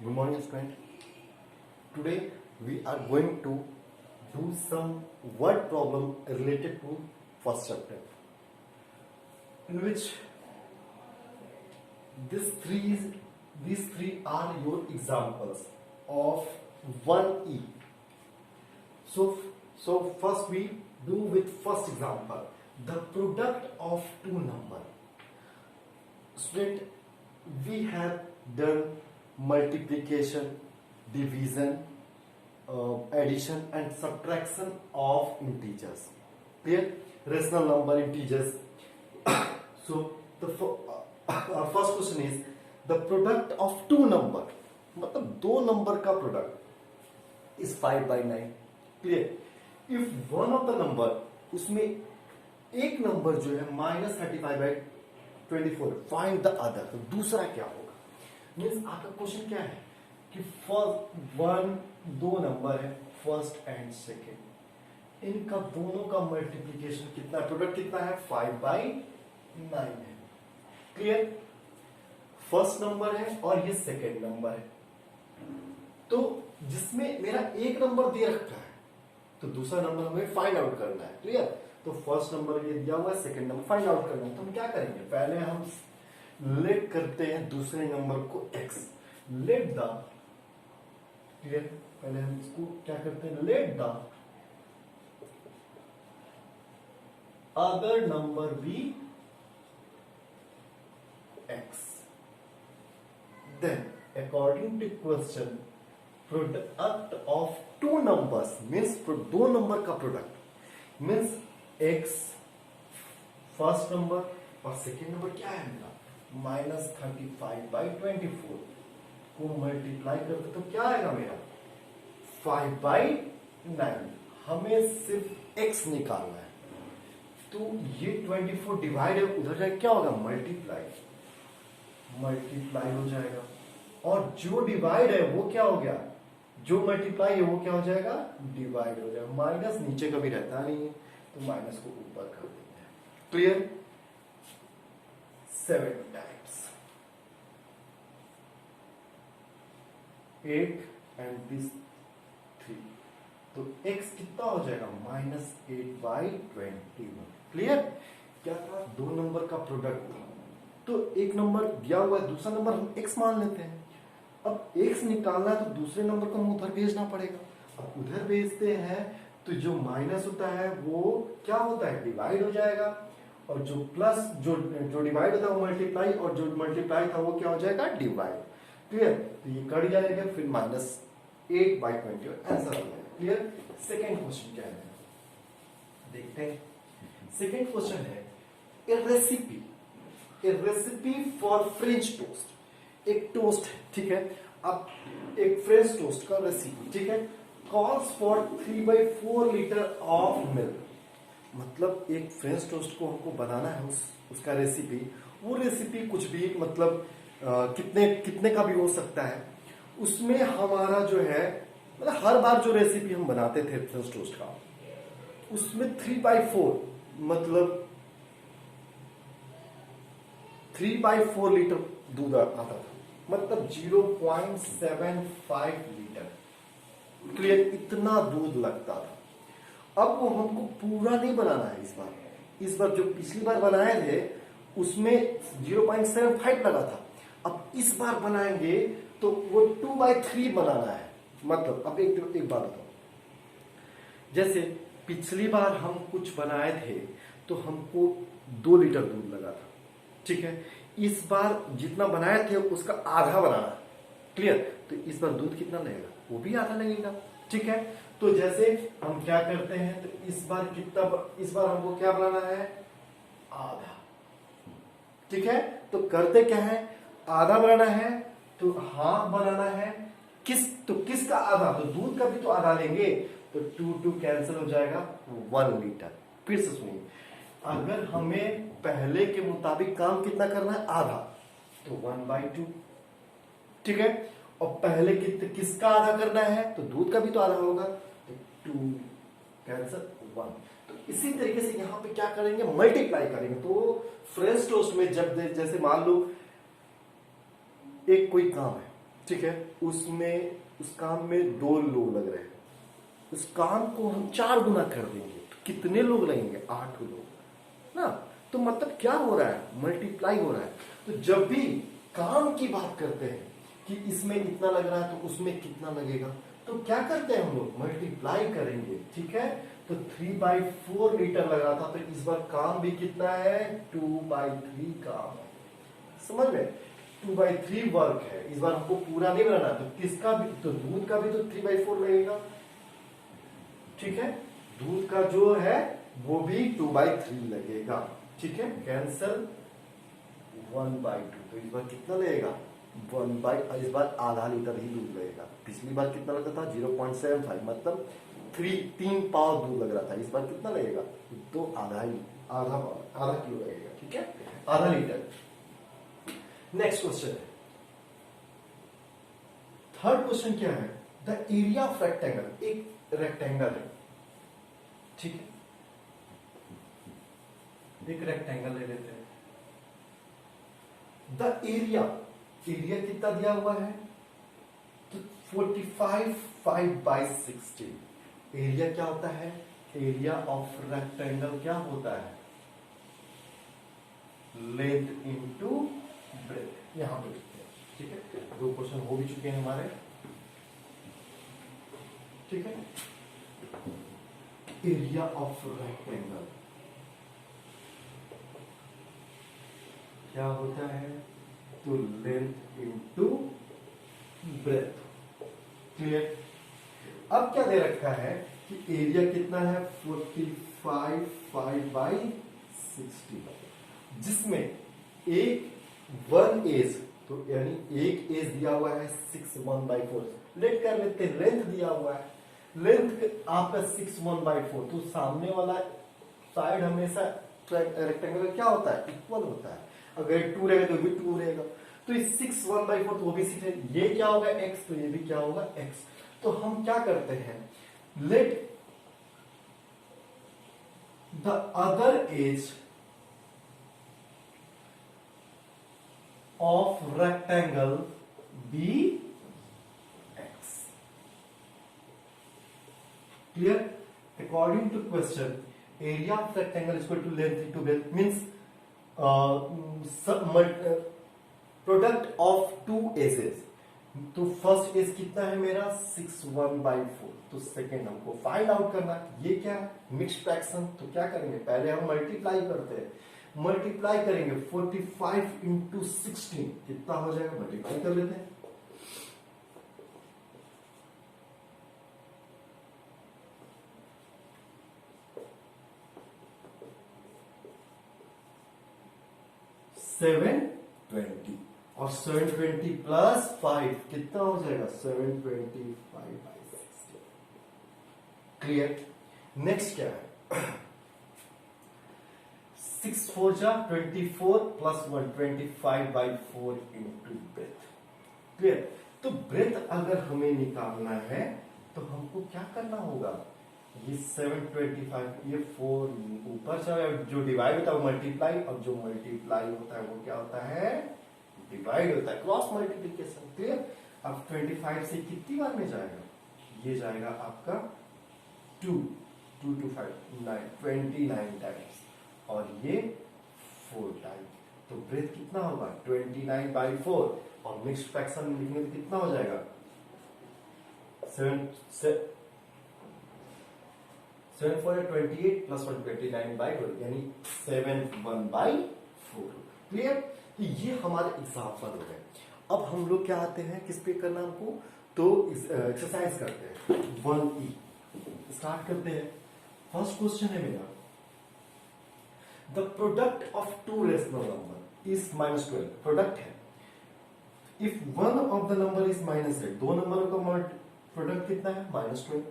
Good morning, student. Today we are going to do some word problem related to first chapter, in which these three are your examples of 1E. So first we do with first example, the product of two numbers. Student, we have done multiplication, division, addition and subtraction of integers. Clear? Rational number, integers. So our first question is the product of two number. मतलब दो number का product is 5/9. Clear? If one of the number, उसमें एक number जो है -35/24, find the other. तो दूसरा क्या होगा? मीन्स आपका क्वेश्चन क्या है कि दो नंबर है फर्स्ट एंड सेकेंड, इनका दोनों का मल्टीप्लीकेशन कितना है, प्रोडक्ट कितना है 5/9 है. क्लियर? फर्स्ट नंबर है और ये सेकेंड नंबर है. तो जिसमें मेरा एक नंबर दे रखा है तो दूसरा नंबर हमें फाइंड आउट करना है. क्लियर? तो फर्स्ट नंबर ये दिया हुआ है, सेकेंड नंबर फाइंड आउट करना है. तो हम क्या करेंगे, पहले हम लेट करते हैं दूसरे नंबर को x. लेट द, क्लियर, पहले हम इसको क्या करते हैं, let the other number B x. Then according to question, product of two numbers means दो नंबर का product means x first number और सेकेंड नंबर क्या है मेरा -35/24 को मल्टीप्लाई करते तो क्या आएगा मेरा 5/9. हमें सिर्फ x निकालना है. तो ये 24 डिवाइड है, उधर जाए क्या होगा, मल्टीप्लाई हो जाएगा. और जो डिवाइड है वो क्या हो गया, जो मल्टीप्लाई है वो क्या हो जाएगा, डिवाइड हो जाएगा. माइनस नीचे कभी रहता नहीं है तो माइनस को ऊपर कर देते हैं. क्लियर? 7 times 8 and this 3. तो x कितना हो जाएगा, -8/21. क्लियर? क्या था, दो नंबर का प्रोडक्ट था. तो एक नंबर दिया हुआ है, दूसरा नंबर हम x मान लेते हैं. अब x निकालना है तो दूसरे नंबर को हम उधर भेजना पड़ेगा. अब उधर भेजते हैं तो जो माइनस होता है वो क्या होता है, डिवाइड हो जाएगा. और जो प्लस जो डिवाइड होता है वो मल्टीप्लाई, और जो मल्टीप्लाई था वो क्या हो जाएगा, डिवाइड. क्लियर? तो ये कट जाएगा, फिर -8/20 आंसर आ जाएगा. क्लियर? सेकेंड क्वेश्चन क्या है, देखते हैं. सेकेंड क्वेश्चन है ए रेसिपी फॉर फ्रेंच टोस्ट. एक टोस्ट है, ठीक है. अब एक फ्रेंच टोस्ट का रेसिपी, ठीक है, calls for 3/4 litre of milk. मतलब एक फ्रेंच टोस्ट को हमको बनाना है, उसका रेसिपी. वो रेसिपी कुछ भी मतलब कितने का भी हो सकता है. उसमें हमारा जो है मतलब हर बार जो रेसिपी हम बनाते थे फ्रेंच टोस्ट का, उसमें 3/4 मतलब 3/4 लीटर दूध आता था. मतलब 0.75 लीटर. क्लियर? इतना दूध लगता था. अब वो हमको पूरा नहीं बनाना है इस बार जो पिछली बार बनाए थे उसमें 0.75 लगा था. अब इस बार बनाएंगे तो वो 2/3 बनाना है. मतलब अब एक बात बताओ, जैसे पिछली बार हम कुछ बनाए थे तो हमको 2 लीटर दूध लगा था, ठीक है. इस बार जितना बनाए थे उसका आधा बनाना. क्लियर? तो इस बार दूध कितना लगेगा, वो भी आधा लगेगा. ठीक है. तो जैसे हम क्या करते हैं, तो इस बार हमको क्या बनाना है, आधा. ठीक है. तो करते क्या है, आधा बनाना है तो हाफ बनाना है. किसका आधा, तो दूध का भी तो आधा लेंगे. तो 2 कैंसिल हो जाएगा, 1 लीटर. फिर से सुनिए, अगर हमें पहले के मुताबिक काम कितना करना है, आधा, तो 1/2. ठीक है. और पहले किसका आधा करना है, तो दूध का भी तो आधा होगा, तो 2 कैंसिल 1. तो इसी तरीके से यहां पे क्या करेंगे, मल्टीप्लाई करेंगे. तो फ्रेंच टोस्ट में जब जैसे मान लो एक कोई काम है, ठीक है, उसमें उस काम में 2 लोग लग रहे हैं, उस काम को हम 4 गुना कर देंगे तो कितने लोग लगेंगे? 8 लोग ना। तो मतलब क्या हो रहा है? मल्टीप्लाई हो रहा है। तो जब भी काम की बात करते हैं कि इसमें इतना लग रहा है तो उसमें कितना लगेगा, तो क्या करते हैं हम लोग? मल्टीप्लाई करेंगे। ठीक है, तो 3/4 लीटर लग रहा था, तो इस बार काम भी कितना है? 2/3 काम है। समझ में? 2/3 वर्क है। इस बार हमको पूरा नहीं बनाना, तो किसका भी, तो दूध का भी तो 3/4 लगेगा। ठीक है, दूध का जो है वो भी 2/3 लगेगा। ठीक है, कैंसल 1/2। तो इस बार कितना लगेगा? इस बार आधा लीटर ही दूध लगेगा। पिछली बार कितना लगता था? 0.75, मतलब 3 पाव दूध लग रहा था। इस बार कितना लगेगा? तो आधा किलो लगेगा। ठीक है, आधा लीटर। नेक्स्ट क्वेश्चन है, थर्ड क्वेश्चन क्या है? The area of rectangle. एक रेक्टेंगल है, ठीक है, एक रेक्टेंगल ले लेते हैं। द एरिया कितना दिया हुआ है? तो 45 5/60। एरिया क्या होता है? एरिया ऑफ रेक्टेंगल क्या होता है? Length into breath. यहां पे लिखते हैं। ठीक है, 2 क्वेश्चन हो भी चुके हैं हमारे। ठीक है, एरिया ऑफ रेक्टेंगल क्या होता है? तो लेंथ इनटू ब्रेथ। क्लियर? अब क्या दे रखा है कि एरिया कितना है? 45 5/60, जिसमें एक 1 एज, तो यानी एक एज दिया हुआ है 6 1/4। लेट कर लेते हैं, लेंथ दिया हुआ है, लेंथ आपका 6 1/4। तो सामने वाला साइड हमेशा रेक्टेंगल क्या होता है? इक्वल होता है। अगर 2 रहेगा तो भी 2 रहेगा। तो ये 6 1/4 तो वो भी 6 है। ये क्या होगा? x, तो ये भी क्या होगा? x। तो हम क्या करते हैं? Let the other edge of rectangle be x। Clear? According to question, area of rectangle equal to length into breadth, means product of 2 edges. तो फर्स्ट एज कितना है मेरा? 6 1/4। तो सेकेंड हमको फाइंड आउट करना। ये क्या है? Mixed fraction. तो क्या करेंगे? पहले हम मल्टीप्लाई करते हैं। मल्टीप्लाई करेंगे 45 × 16 कितना हो जाएगा? मल्टीप्लाई कर लेते हैं। $720 और 720 प्लस 5 कितना हो जाएगा? 725/60। क्लियर? नेक्स्ट क्या है? 6 4 जा 24 प्लस 1 25/4 इंटू ब्रेथ। क्लियर? तो ब्रेथ अगर हमें निकालना है तो हमको क्या करना होगा? ये 725, ये 4 ऊपर से जो डिवाइड होता है वो मल्टीप्लाई, और जो मल्टीप्लाई होता है वो क्या होता है? डिवाइड होता है, क्रॉस मल्टीप्लीकेशन। क्लियर? अब 25 से कितनी बार में जाएगा? ये जाएगा आपका 2 2 to 5 9 29 टाइम्स, और ये 4 टाइम। तो ब्रेथ कितना होगा? 29/4। और मिक्स्ड फ्रैक्शन में लिखेंगे तो कितना हो जाएगा? 7 4 28 प्लस 1 29/4, यानी 7 1/4। क्लियर? तो ये हमारे एग्जाम्पल हो गए। अब हम लोग क्या आते हैं, किस पे करना हमको? तो एक्सरसाइज करते हैं 1E। स्टार्ट करते हैं। फर्स्ट क्वेश्चन है मेरा, the product of 2 rational number is -12। Product है, if one of the number is -8, 2 नंबरों का प्रोडक्ट कितना है? -12।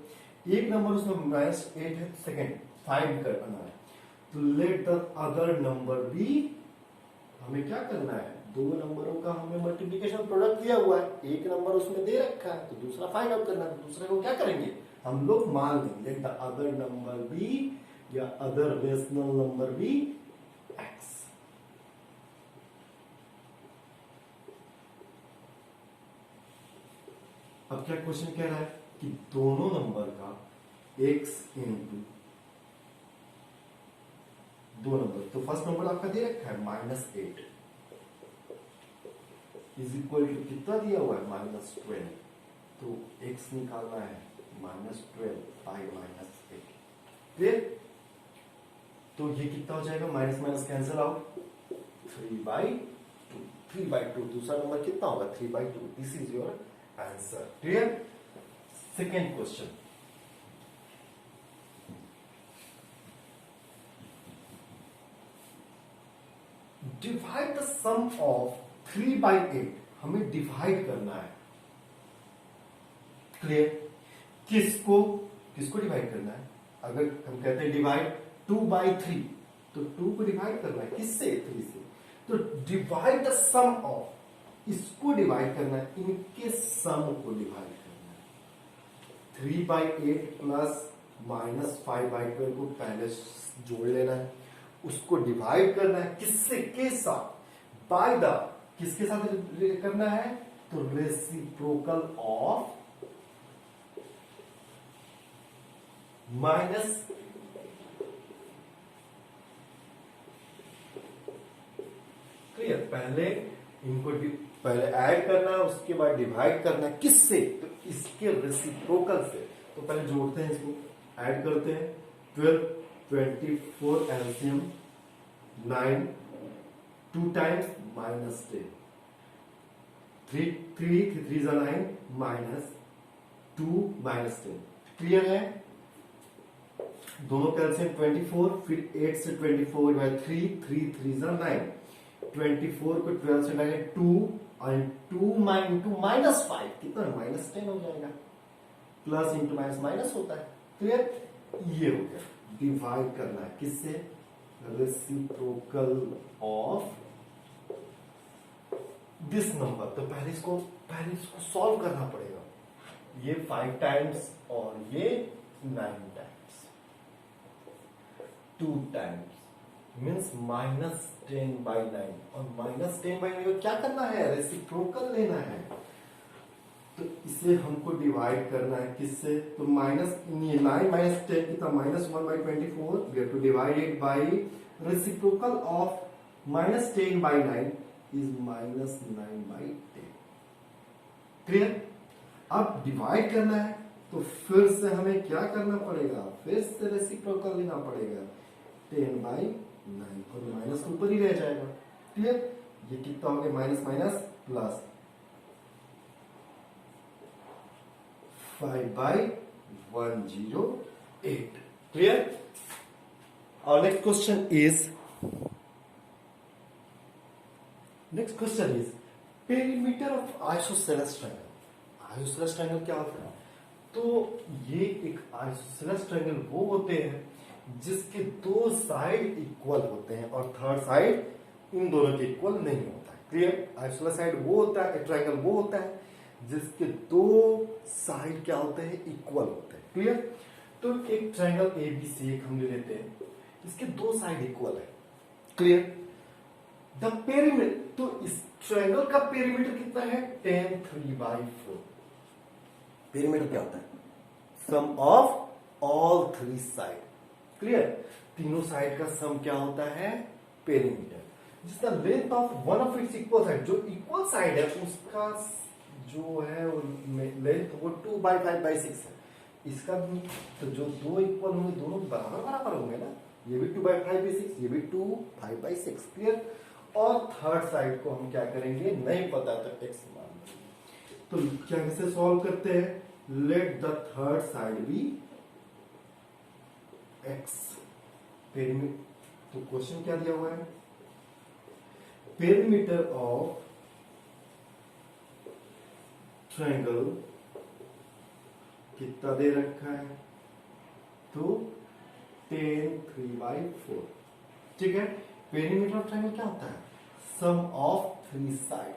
एक नंबर उसमें -8 है, सेकेंड फाइंड करना है। तो let the other number be, हमें क्या करना है? 2 नंबरों का हमें मल्टीप्लिकेशन प्रोडक्ट दिया हुआ है, एक नंबर उसमें दे रखा है, तो दूसरा फाइंड आउट करना है। तो दूसरे को क्या करेंगे? हम लोग मान लेंगे let the other number b, या other rational number B x। अब क्या क्वेश्चन कह रहा है कि दोनों नंबर का x इंटू दो नंबर, तो फर्स्ट नंबर आपका दे रखा है -8 इज इक्वल टू कितना दिया हुआ है -12, तो x निकालना है -12 बाई -8। फिर तो ये कितना हो जाएगा, माइनस माइनस कैंसिल आउट, 3/2 दूसरा नंबर कितना होगा 3/2। This is your answer. Clear. Second question, divide the sum of 3/8, हमें डिवाइड करना है। क्लियर। किसको किसको डिवाइड करना है, अगर हम कहते हैं डिवाइड 2/3, तो 2 को डिवाइड करना है किससे, 3 से, तो डिवाइड द सम ऑफ, इसको डिवाइड करना है, इनके सम को डिवाइड करना है। 3/8 प्लस -5/12 को पहले जोड़ लेना है, उसको डिवाइड करना है किससे, के साथ, बाय द, किसके साथ करना है, तो रेसिप्रोकल ऑफ माइनस क्लियर। पहले इनको पहले ऐड करना है, उसके बाद डिवाइड करना है किससे, तो इसके रेसिप्रोकल से। तो पहले जोड़ते हैं, इसको ऐड करते हैं, 12 24 एलसीएम 9, 2 टाइम्स -10, 3 3 9 -2 -10। क्लियर है। दोनों कैल्सियम 24, फिर 8 से 24 बाय 3 3 9, 24 को 12 से लाएंगे 2 और 2 इंटू -5 कितना, -10 हो जाएगा। प्लस इंटू माइनस माइनस होता है। क्लियर। ये हो गया, डिवाइड करना है किससे, रेसिप्रोकल ऑफ दिस नंबर। तो पहले इसको सॉल्व करना पड़ेगा। ये 5 टाइम्स और ये 9 टाइम्स, 2 टाइम्स मीन्स -10/9, और -10/9 को क्या करना है, रेसिप्रोकल लेना है। तो इसे हमको डिवाइड करना है किससे, तो -9 - 10 कितना, -1/24, we have to divide it by reciprocal of -10/9 is -9/10। Clear. अब डिवाइड करना है, तो फिर से हमें क्या करना पड़ेगा, फिर से रेसिप्रोकल लेना पड़ेगा, 10/9, और माइनस ऊपर ही रह जाएगा। क्लियर। ये कितना हो गया, minus minus plus 5/108। Clear. Our next question is perimeter of isosceles triangle. Isosceles triangle क्या होता है, तो ये एक आइसोसेलेस ट्रायंगल वो होते हैं जिसके 2 साइड इक्वल होते हैं और थर्ड साइड इन दोनों के इक्वल नहीं होता है। क्लियर। आइसोसेलेस साइड वो होता है, ट्रायंगल वो होता है जिसके 2 साइड क्या होते हैं, इक्वल होते हैं। क्लियर। तो एक ट्रायंगल ABC एक हम ले लेते हैं, इसके 2 साइड इक्वल है। क्लियर। द पेरीमीटर, तो इस ट्रायंगल का पेरीमीटर कितना है, 10 3/4। पेरीमीटर क्या होता है, sum of all 3 side. Clear. तीनों साइड का सम क्या होता है, पेरीमीटर। जिसका length of one of its equal side, जो इक्वल साइड है उसका जो है लेंथ वो 2/5/6 है। इसका भी, तो जो 2 इक्वल होंगे दोनों बराबर बराबर होंगे ना, ये भी 2/5/6, ये भी 2/5/6। क्लियर। और थर्ड साइड को हम क्या करेंगे, नहीं पता तो x मान लेंगे। तो क्या कैसे सॉल्व करते हैं, let the third side be x। Perimeter, तो क्वेश्चन क्या दिया हुआ है, पेरीमीटर ऑफ ट्रायंगल कितना दे रखा है, तो 10 3/4। ठीक है। पेरीमीटर ऑफ ट्रायंगल क्या होता है, sum of 3 side.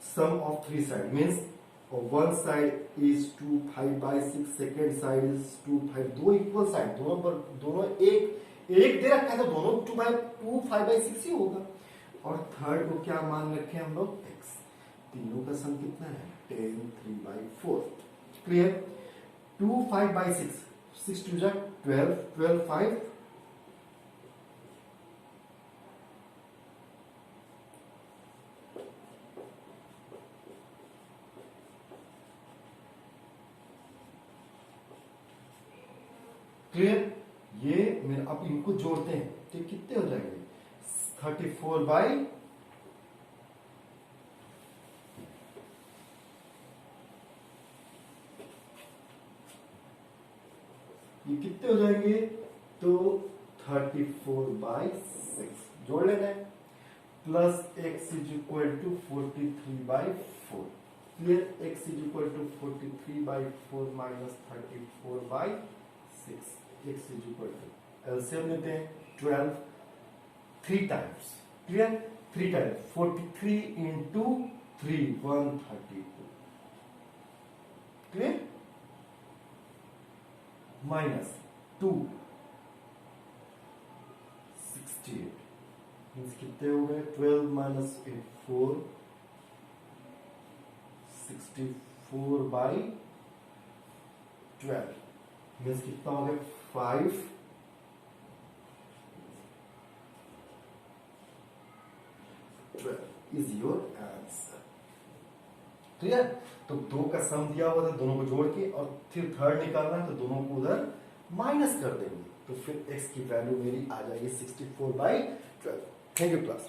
Sum of 3 side means one side is 2/5/6, second side is 2/5, 2 equal side, दोनों एक दे रखा है तो दोनों 2/5/6 ही होगा। और थर्ड को क्या मान रखे हम लोग, x। तीनों का सम कितना है 10 3/4 क्लियर 2 5/6 6 2 जा 12 12 5 क्लियर ये मेरे अब इनको जोड़ते हैं तो कितने हो जाएंगे 34 बाई ये कितने हो जाएंगे तो 34/6 जोड़ लेना है plus x is equal to 43/4 clear x is equal to 43/4 minus 34/6 x is equal to LCM लेते हैं 12 3 times clear 3 times 43 into 3 132 clear minus 2 68 means कितने हो गए 12 माइनस 4 64/12 मीन्स कितना हो गया 5 12 इज योर आंसर क्लियर तो दो का सम दिया हुआ था दोनों को जोड़ के और फिर थर्ड निकालना है तो दोनों को उधर माइनस कर देंगे तो फिर x की वैल्यू मेरी आ जाएगी 64/12 थैंक यू क्लास